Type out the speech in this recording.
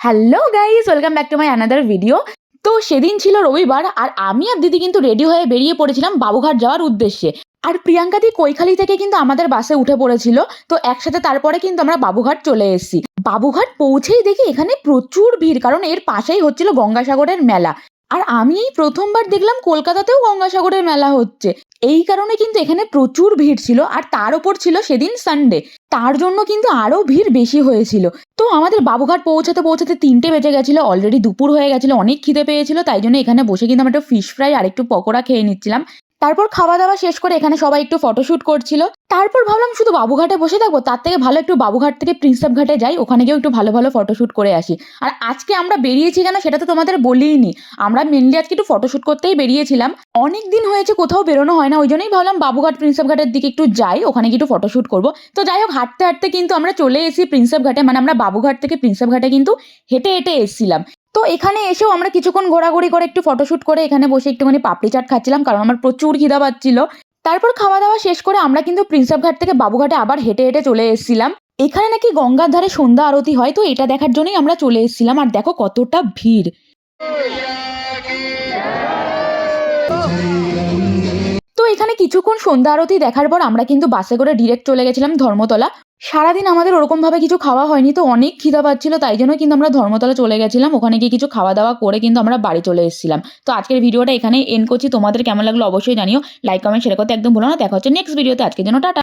Hello guys, welcome back to my another video. তো সেদিন ছিল রবিবার আর আমি আর দিদি কিন্তু রেডি হয়ে বেরিয়ে পড়েছিলাম বাবুঘাট যাওয়ার উদ্দেশ্যে। আর প্রিয়াঙ্কা দি কৈখালি থেকে কিন্তু আমাদের বাসে উঠে পড়েছিল। তো একসাথে তারপরে কিন্তু আমরা বাবুঘাট চলে এসেছি। বাবুঘাট পৌঁছেই দেখি এখানে প্রচুর ভিড়, কারণ এর পাশেই হচ্ছিল গঙ্গাসাগরের মেলা। আর আমি এই প্রথমবার দেখলাম কলকাতাতেও গঙ্গাসাগরের মেলা হচ্ছে। এই কারণে কিন্তু এখানে প্রচুর ভিড় ছিল, আর তার উপর ছিল সেদিন সানডে, তার জন্য কিন্তু আরো ভিড় বেশি হয়েছিল। তো আমাদের বাবুঘাট পৌঁছাতে পৌঁছাতে 3টে বেজে গেছিল, অলরেডি দুপুর হয়ে গেছিল, অনেক খিদে পেয়েছিল, তাই জন্য এখানে বসে কিন্তু আমরা একটু ফিশ ফ্রাই আর একটু পকোড়া খেয়ে নিচ্ছিলাম। তারপর খাওয়া দাওয়া শেষ করে এখানে সবাই একটু ফটোশুট করছিল। তারপর ভাবলাম শুধু বাবুঘাটে বসে থাকবো, তার থেকে ভালো একটু বাবুঘাট থেকে প্রিন্সেপ ঘাটে যাই, ওখানে গিয়েও একটু ভালো ভালো ফটোশুট করে আসি। আর আজকে আমরা বেরিয়েছি কেন সেটা তো তোমাদের বলিনি। আমরা মেনলি আজকে একটু ফটোশুট করতেই বেরিয়েছিলাম। অনেক দিন হয়েছে কোথাও বেরোনো হয় না, ওই জন্যই ভাবলাম বাবুঘাট প্রিন্সেপ ঘাটের দিকে একটু যাই, ওখানে গিয়ে একটু ফটোশুট করবো। তো যাই হোক, হাঁটতে হাঁটতে কিন্তু আমরা চলে এসেছি প্রিন্সেপ ঘাটে, মানে আমরা বাবুঘাট থেকে প্রিন্সেপ ঘাটে কিন্তু হেঁটে হেঁটে এসেছিলাম। তো এখানে এসেও আমরা কিছুক্ষণ ঘোরাঘুরি করে একটু ফটোশুট করে এখানে বসে একটুখানি পাপড়ি চাট খাচ্ছিলাম, কারণ আমার প্রচুর খিদা পাচ্ছিল। তারপর খাওয়া দাওয়া শেষ করে আমরা কিন্তু প্রিন্সেপ ঘাট থেকে বাবুঘাটে আবার হেঁটে হেঁটে চলে এসেছিলাম। এখানে নাকি গঙ্গার ধারে সন্ধ্যা আরতি হয়, তো এটা দেখার জন্যই আমরা চলে এসেছিলাম। আর দেখো কতটা ভিড়। তো এখানে কিছুক্ষণ সন্ধ্যা আরতি দেখার পর আমরা কিন্তু বাসে করে ডিরেক্ট চলে গেছিলাম ধর্মতলা। সারাদিন আমাদের ওরকম ভাবে কিছু খাওয়া হয়নি, তো অনেক খিদা পাচ্ছিল, তাই জন্য কিন্তু আমরা ধর্মতলা চলে গেছিলাম। ওখানে গিয়ে কিছু খাওয়া দাওয়া করে কিন্তু আমরা বাড়ি চলে এসেছিলাম। তো আজকের ভিডিওটা এখানে এন্ড করছি। তোমাদের কেমন লাগলো অবশ্যই জানিও। লাইক কমেন্ট শেয়ার করতে একদম ভুলো না। দেখা হচ্ছে নেক্সট ভিডিওতে। আজকের জন্য টাটা।